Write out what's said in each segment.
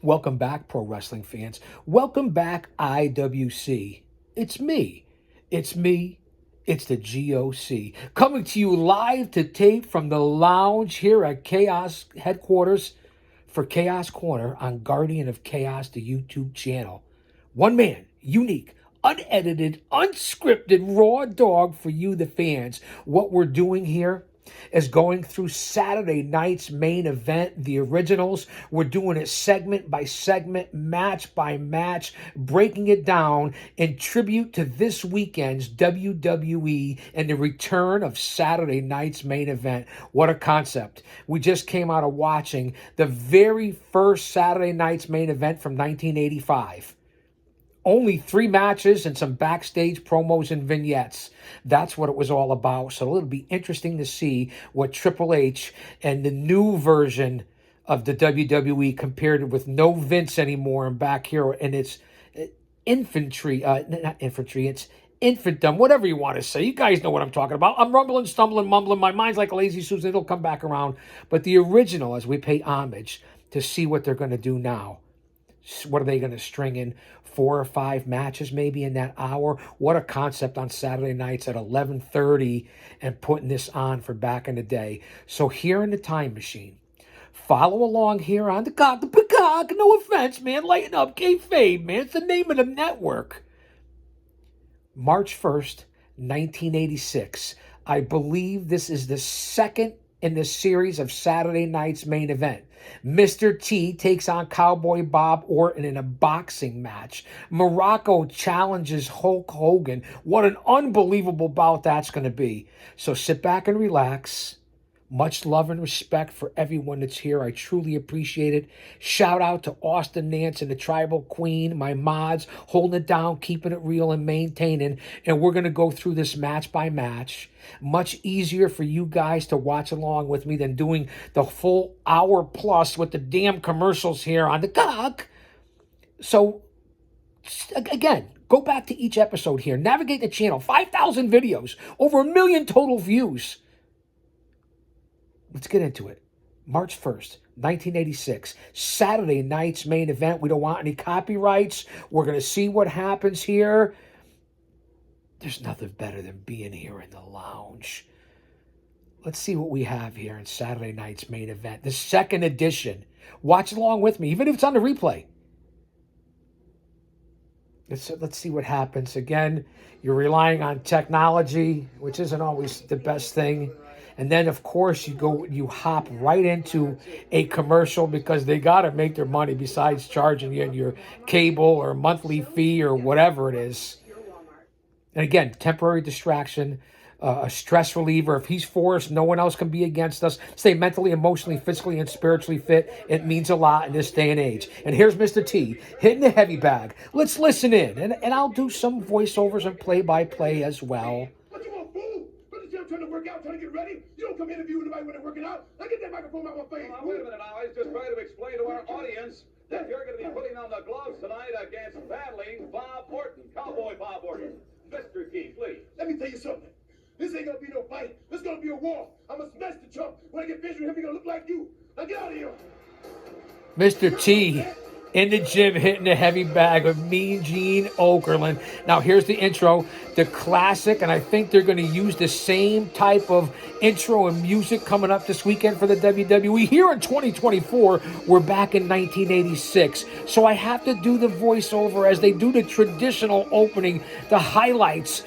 Welcome back, pro wrestling fans. Welcome back, IWC. It's me. It's me. It's the GOC. Coming to you live to tape from the lounge here at Chaos headquarters for Chaos Corner on Guardian of Chaos, the YouTube channel. One man, unique, unedited, unscripted, raw dog for you, the fans. What we're doing here is going through Saturday night's main event, the originals. We're doing it segment by segment, match by match, breaking it down in tribute to this weekend's WWE and the return of Saturday night's main event. What a concept. We just came out of watching the very first Saturday night's main event from 1985. Only 3 matches and some backstage promos and vignettes. That's what it was all about. So it'll be interesting to see what Triple H and the new version of the WWE compared with no Vince anymore and back here. And it's infantry, not infantry, it's infantdom, whatever you want to say. You guys know what I'm talking about. I'm rumbling, stumbling, mumbling. My mind's like a lazy Susan. It'll come back around. But the original, as we pay homage to see what they're going to do now. What are they going to string in? 4 or 5 matches maybe in that hour? What a concept on Saturday nights at 11:30 and putting this on for back in the day. So here in the time machine, follow along here on the Peacock. No offense, man. Lighten up. Kayfabe, man. It's the name of the network. March 1st, 1986. I believe this is the second in the series of Saturday night's main event. Mr. T takes on Cowboy Bob Orton in a boxing match. Morocco challenges Hulk Hogan. What an unbelievable bout that's going to be. So sit back and relax. Much love and respect for everyone that's here. I truly appreciate it. Shout out to Austin Nance and the Tribal Queen, my mods, holding it down, keeping it real and maintaining. And we're going to go through this match by match. Much easier for you guys to watch along with me than doing the full hour plus with the damn commercials here on the cock. So, again, go back to each episode here. Navigate the channel. 5,000 videos. Over 1 million total views. Let's get into it. March 1st, 1986. Saturday night's main event. We don't want any copyrights. We're going to see what happens here. There's nothing better than being here in the lounge. Let's see what we have here in Saturday night's main event. The second edition. Watch along with me, even if it's on the replay. Let's see what happens. Again, you're relying on technology, which isn't always the best thing. And then, of course, you hop right into a commercial because they got to make their money besides charging you your cable or monthly fee or whatever it is. And again, temporary distraction, a stress reliever. If he's forced, no one else can be against us. Stay mentally, emotionally, physically, and spiritually fit. It means a lot in this day and age. And here's Mr. T hitting the heavy bag. Let's listen in. And I'll do some voiceovers and play-by-play as well. I'm trying to work out, trying to get ready. You don't come interviewing anybody when they're working out. I get that microphone out my face. Well, wait a minute now. I was just trying to explain to our audience that you're going to be putting on the gloves tonight against battling Bob Orton, Cowboy Bob Orton. Mr. T, please. Let me tell you something. This ain't going to be no fight. This is going to be a war. I'm going to smash the chump. When I get finished with him, he's going to look like you. Now get out of here. Mr. T in the gym hitting the heavy bag of Mean Gene Okerlund. Now here's the intro, the classic, and I think they're going to use the same type of intro and music coming up this weekend for the WWE. Here in 2024, we're back in 1986, so I have to do the voiceover as they do the traditional opening, the highlights.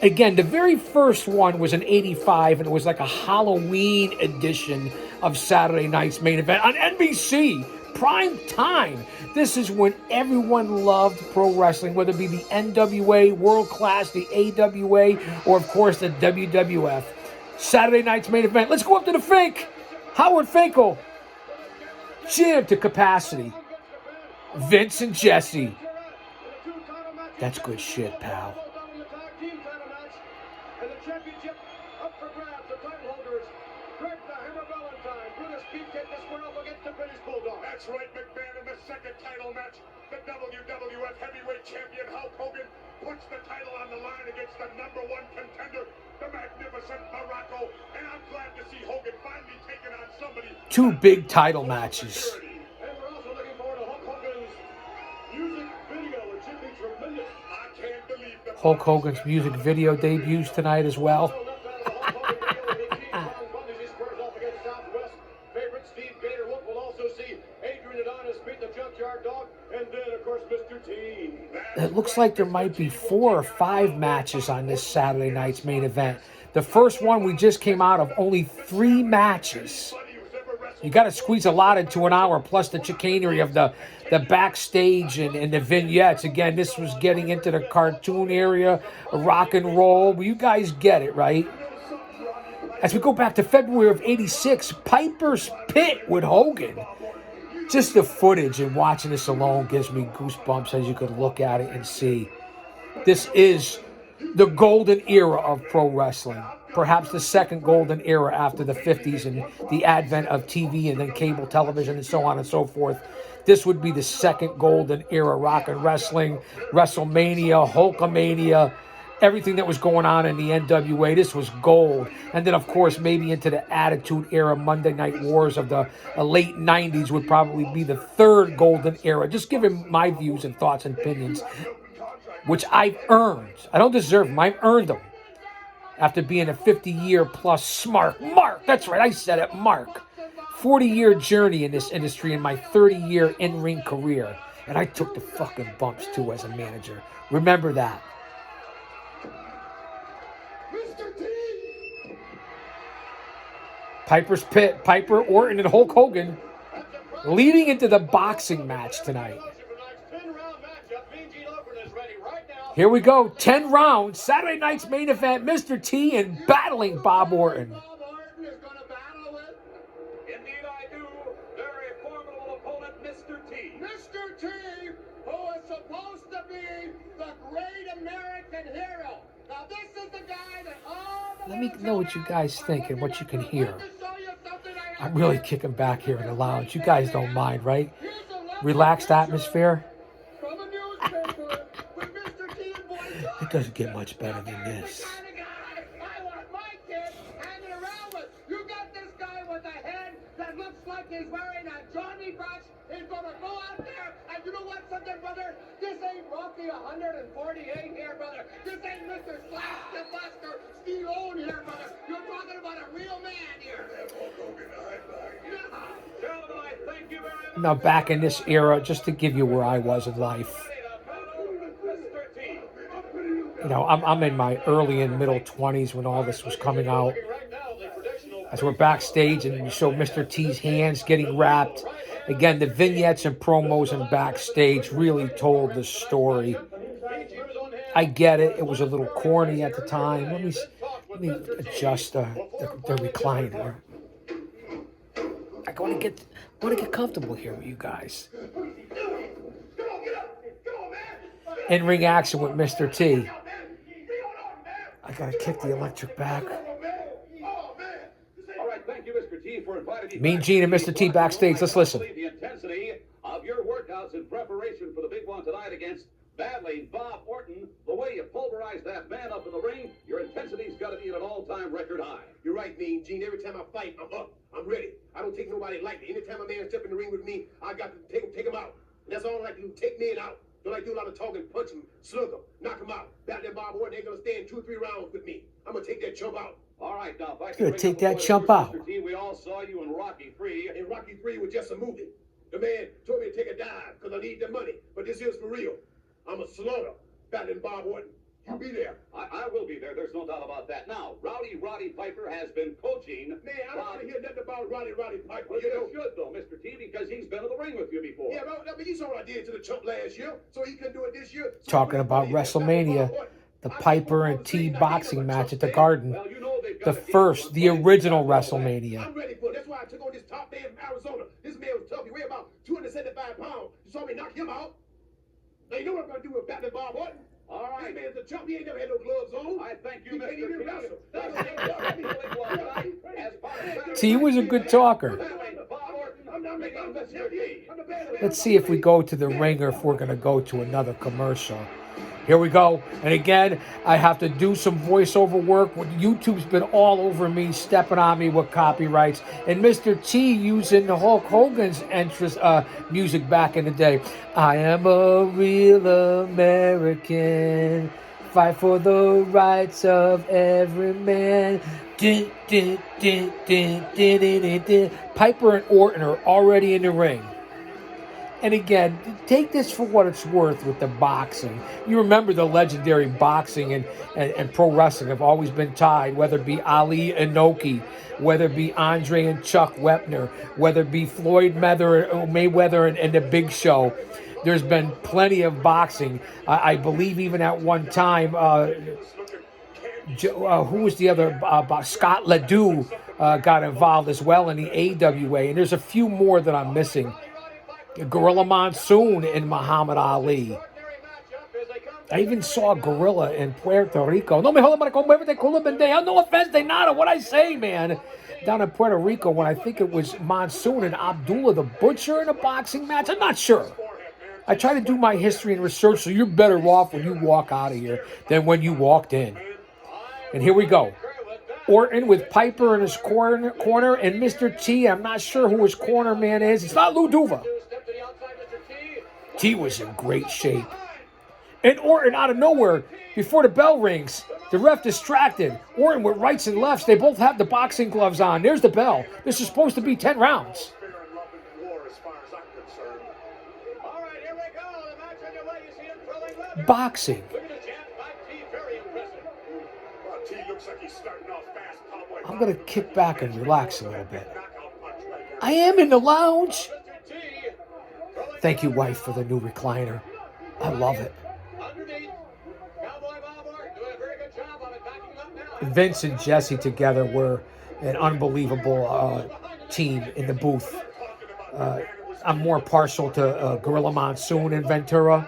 Again, the very first one was in 85, and it was like a Halloween edition of Saturday night's main event on NBC. Prime time. This is when everyone loved pro wrestling, whether it be the NWA, World Class, the AWA, or of course the WWF. Saturday night's main event. Let's go up to the Fink. Howard Finkel. Jammed to capacity. Vince and Jesse. That's good shit, pal. That's right, McMahon, in the second title match, the WWF Heavyweight Champion Hulk Hogan puts the title on the line against the #1 contender, the magnificent Morocco, and I'm glad to see Hogan finally taking on somebody. 2 big title matches. And we're also looking forward to Hulk Hogan's music video debuts tonight as well. It looks like there might be 4 or 5 matches on this Saturday night's main event. The first one we just came out of, only 3 matches. You got to squeeze a lot into an hour, plus the chicanery of the backstage and the vignettes. Again, this was getting into the cartoon area, rock and roll. Well, you guys get it, right? As we go back to February of '86, Piper's Pit with Hogan. Just the footage and watching this alone gives me goosebumps as you could look at it and see. This is the golden era of pro wrestling. Perhaps the second golden era after the 50s and the advent of TV and then cable television and so on and so forth. This would be the second golden era, rock and wrestling, WrestleMania, Hulkamania, everything that was going on in the NWA. This was gold. And then, of course, maybe into the Attitude Era, Monday Night Wars of the late 90s would probably be the third golden era. Just giving my views and thoughts and opinions, which I've earned. I don't deserve them. I've earned them. After being a 50-year-plus Mark, that's right, I said it, Mark. 40-year journey in this industry in my 30-year in-ring career. And I took the fucking bumps, too, as a manager. Remember that. Piper's Pit, Piper, Orton, and Hulk Hogan leading into the boxing match tonight. Here we go, 10 rounds, Saturday night's main event, Mr. T and battling Bob Orton. Indeed I do. Very formidable opponent, Mr. T. Mr. T, who is supposed to be the great American hero. Now this is the guy that all the Let me know what you guys think and what you can hear. I'm really kicking back here in the lounge. You guys don't mind, right? Relaxed atmosphere. It doesn't get much better than this. I want my kid hanging around with. You got this guy with a head that looks like he's wearing a Johnny Brush. He's gonna go out there, and you know what, something, brother? This ain't Rocky 148 here, brother. This ain't Mr. Slash the Buster Stallone here, brother. You're talking about a real man here. Gentlemen, I thank you very much. Now back in this era, just to give you where I was in life. You know, I'm in my early and middle 20s when all this was coming out. As we're backstage and we show Mr. T's hands getting wrapped. Again, the vignettes and promos and backstage really told the story. I get it. It was a little corny at the time. Let me adjust the recliner. I want to get comfortable here with you guys. In-ring action with Mr. T. I gotta kick the electric back. Mean Gene and Mr. T backstage. Let's listen. The intensity of your workouts in preparation for the big one tonight against battling Bob Orton. The way you pulverize that man up in the ring, your intensity's got to be at an all-time record high. You're right, Mean Gene. Every time I fight, I'm up. I'm ready. I don't take nobody lightly. Anytime a man step in the ring with me, I got to take him out. And that's all I like to do. Take men out. Don't like to do a lot of talking, punch him, slug him, knock him out. Battle Bob Orton ain't gonna stand 2 or 3 rounds with me. I'm gonna take that chump out. All right, now, if I You're gonna take that chump out. Mr. T, we all saw you in Rocky 3. And Rocky 3 was just a movie. The man told me to take a dive because I need the money. But this is for real. I'm a slaughter battling Bob Orton. You be there. I will be there. There's no doubt about that. Now, Roddy Piper has been coaching. Man, I don't want to hear nothing about Roddy Piper. Well, you should, though, Mr. T, because he's been in the ring with you before. Yeah, but you saw what I did to the chump last year, so he couldn't do it this year. So Talking about WrestleMania, the Piper and T boxing match at the Garden. Well, you know The original WrestleMania. I'm ready for it. That's why I took on this top man from Arizona. This man was tough. He weighed about 275 pounds. You saw me knock him out. Now you know what I'm going to do with Batman Bob Orton. All right. This man's a chump. He ain't never had no gloves on. I thank you, He can't even wrestle. T was a good talker. Let's see if we go to the ring or if we're going to go to another commercial. Here we go. And again, I have to do some voiceover work. YouTube's been all over me, stepping on me with copyrights. And Mr. T using the Hulk Hogan's entrance music back in the day. I am a real American. Fight for the rights of every man. Dun, dun, dun, dun, dun, dun, dun, dun. Piper and Orton are already in the ring. And again, take this for what it's worth with the boxing. You remember the legendary boxing and pro wrestling have always been tied, whether it be Ali and Inoki, whether it be Andre and Chuck Wepner, whether it be Floyd Mayweather and the Big Show. There's been plenty of boxing. I believe even at one time, who was the other? Scott Ledoux got involved as well in the AWA. And there's a few more that I'm missing. Gorilla Monsoon and Muhammad Ali. I even saw Gorilla in Puerto Rico. No offense, they nada. What I say, man. Down in Puerto Rico when I think it was Monsoon and Abdullah the Butcher in a boxing match. I'm not sure. I try to do my history and research, so you're better off when you walk out of here than when you walked in. And here we go. Orton with Piper in his corner and Mr. T. I'm not sure who his corner man is. It's not Lou Duva. T was in great shape. And Orton out of nowhere, before the bell rings, the ref distracted. Orton with rights and lefts. They both have the boxing gloves on. There's the bell. This is supposed to be 10 rounds. Boxing. I'm going to kick back and relax a little bit. I am in the lounge. Thank you, wife, for the new recliner. I love it. Vince and Jesse together were an unbelievable team in the booth. I'm more partial to Gorilla Monsoon and Ventura.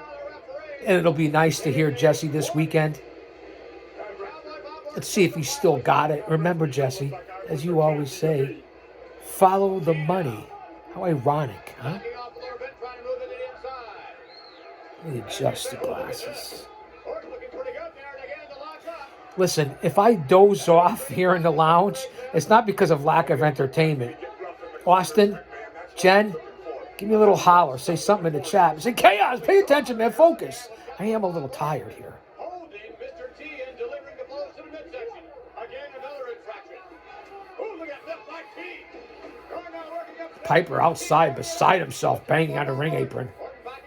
And it'll be nice to hear Jesse this weekend. Let's see if he's still got it. Remember, Jesse, as you always say, follow the money. How ironic, huh? Let me adjust the glasses. Listen, if I doze off here in the lounge, it's not because of lack of entertainment. Austin, Jen, give me a little holler. Say something in the chat. Say, Chaos, pay attention, man. Focus. I am a little tired here. Piper outside beside himself, banging on the ring apron. But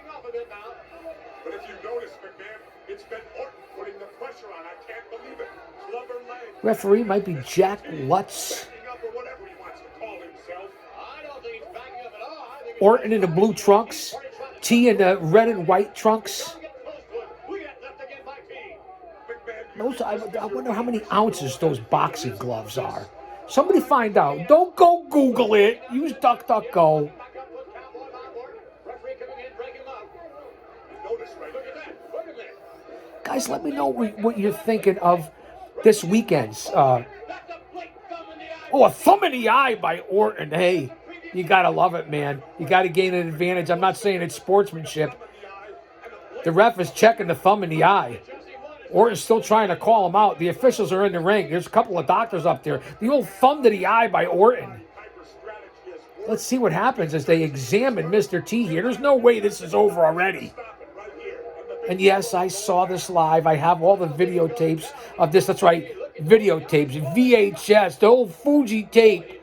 if you notice, McMahon, it's been Orton putting the pressure on. I can't believe it. Clever leg. Referee might be Jack Lutz. Orton in the blue trunks. T in the red and white trunks. I wonder how many ounces those boxing gloves are. Somebody find out. Don't go Google it. Use DuckDuckGo. Guys, let me know what you're thinking of this weekend's. A thumb in the eye by Orton. Hey, you got to love it, man. You got to gain an advantage. I'm not saying it's sportsmanship. The ref is checking the thumb in the eye. Orton's still trying to call him out. The officials are in the ring. There's a couple of doctors up there. The old thumb to the eye by Orton. Let's see what happens as they examine Mr. T here. There's no way this is over already. And yes, I saw this live. I have all the videotapes of this. That's right, videotapes, VHS, the old Fuji tape.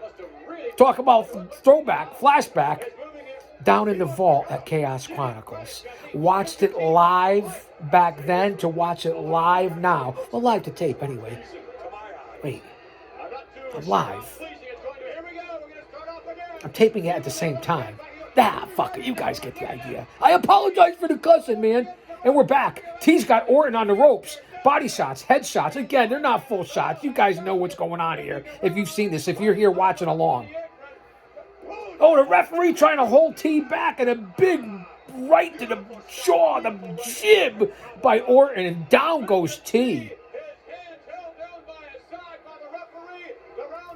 Talk about throwback, flashback. Down in the vault at Chaos Chronicles. Watched it live back then to watch it live now. Well, live to tape anyway. Wait. I'm live. I'm taping it at the same time. Fuck it. You guys get the idea. I apologize for the cussing, man. And we're back. T's got Orton on the ropes. Body shots, head shots. Again, they're not full shots. You guys know what's going on here. If you've seen this, if you're here watching along. Oh, the referee trying to hold T back and a big right to the jaw, the jib by Orton, and down goes T.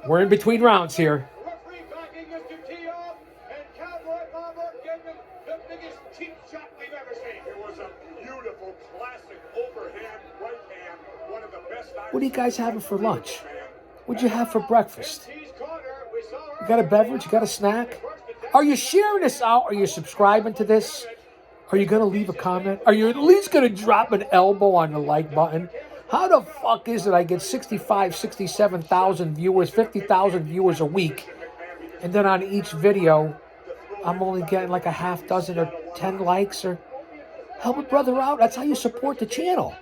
We're in between rounds here. What are you guys having for lunch? What'd you have for breakfast? You got a beverage? You got a snack? Are you sharing this out? Are you subscribing to this? Are you going to leave a comment? Are you at least going to drop an elbow on the like button? How the fuck is it I get 65, 67,000 viewers, 50,000 viewers a week, and then on each video, I'm only getting like a half dozen or 10 likes? Or help a brother out. That's how you support the channel.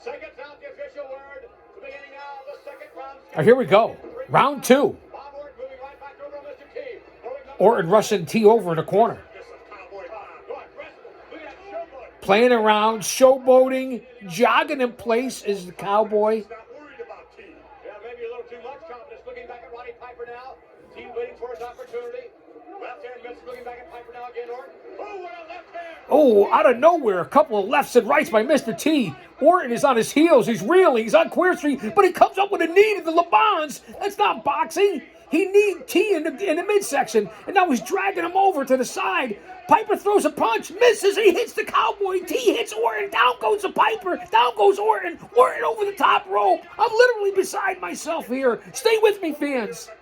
Seconds out, the official word. Beginning now, the second round. All right, here we go. Round 2. Bob Orton moving right back over on Mr. T. Orton rushing T over in the corner. This is Cowboy Bob. Go on, wrestle. Look at that showboat. Playing around, showboating, jogging in place is the Cowboy. He's not worried about T. Yeah, maybe a little too much confidence. Looking back at Roddy Piper now. T waiting for his opportunity. Left hand miss. Looking back at Piper now again. Orton. Oh, what a left hand. Oh, out of nowhere, a couple of lefts and rights by Mr. T. Orton is on his heels. He's reeling. He's on Queer Street, but he comes up with a knee to the Le Mans. That's not boxing. He kneed T in the midsection, and now he's dragging him over to the side. Piper throws a punch, misses. He hits the Cowboy. T hits Orton. Down goes the Piper. Down goes Orton. Orton over the top rope. I'm literally beside myself here. Stay with me, fans. Some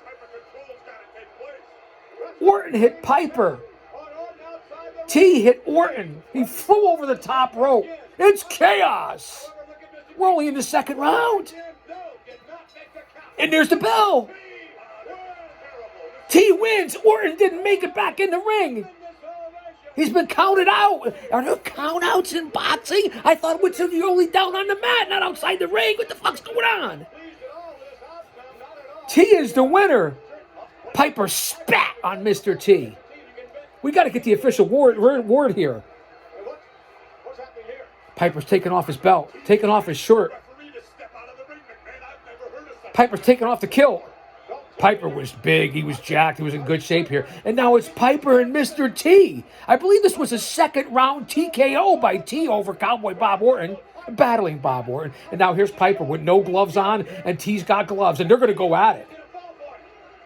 type of control's got to take place. Orton hit Piper. T hit Orton. He flew over the top rope. It's chaos. We're only in the second round. And there's the bell. T wins. Orton didn't make it back in the ring. He's been counted out. Are there count-outs in boxing? I thought it was you're only down on the mat, not outside the ring. What the fuck's going on? T is the winner. Piper spat on Mr. T. We got to get the official word here. What's happening here? Piper's taking off his belt, taking off his shirt. Referee to step out of the ring, McMahon. I've never heard of such. Piper's taking off the kilt. Piper was big. He was jacked. He was in good shape here. And now it's Piper and Mr. T. I believe this was a second round TKO by T over Cowboy Bob Orton, battling Bob Orton. And now here's Piper with no gloves on, and T's got gloves, and they're going to go at it.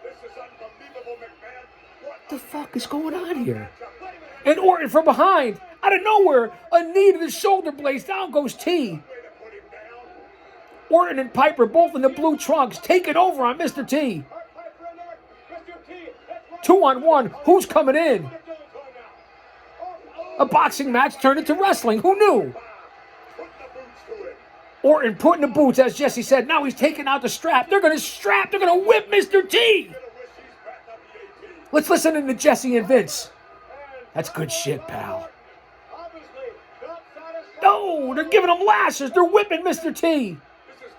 This is unbelievable, McMahon. What What the fuck is going on here? And Orton from behind, out of nowhere, a knee to the shoulder blades. Down goes T. way to put him down. Orton and Piper both in the blue trunks, taking over on Mr. T. Mr. T, that's 2-on-1. Who's coming in? A boxing match turned into wrestling. Who knew? putting the boots to it. Orton putting the boots, as Jesse said. Now he's taking out the strap. They're going to strap. They're going to whip Mr. T. Wish he's back on the AP. Let's listen to Jesse and Vince. That's good shit, pal. Obviously, not satisfied. No, they're giving him lashes. They're whipping Mr. T.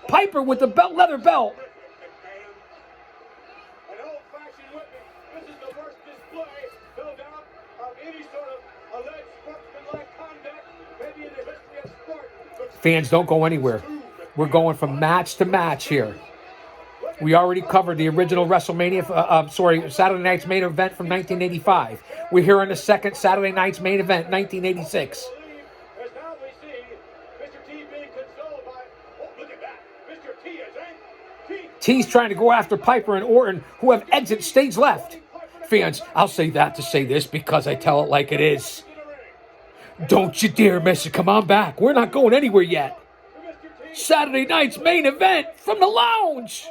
Piper with the leather belt. An old-fashioned whipping. This is the worst display, no doubt, of any sort of alleged sportsmanlike conduct, maybe in the history of sport. But Fans, don't go anywhere. We're going from match to match here. We already covered the original WrestleMania, Saturday Night's main event from 1985. We're here on the second Saturday Night's main event, 1986. as now we see Mr. T being consoled by, oh, look at that. Mr. T is angry. T's trying to go after Piper and Orton, who have exit stage left. Fans, I'll say that to say this because I tell it like it is. Don't you dare miss it. Come on back. We're not going anywhere yet. Saturday Night's main event from the lounge.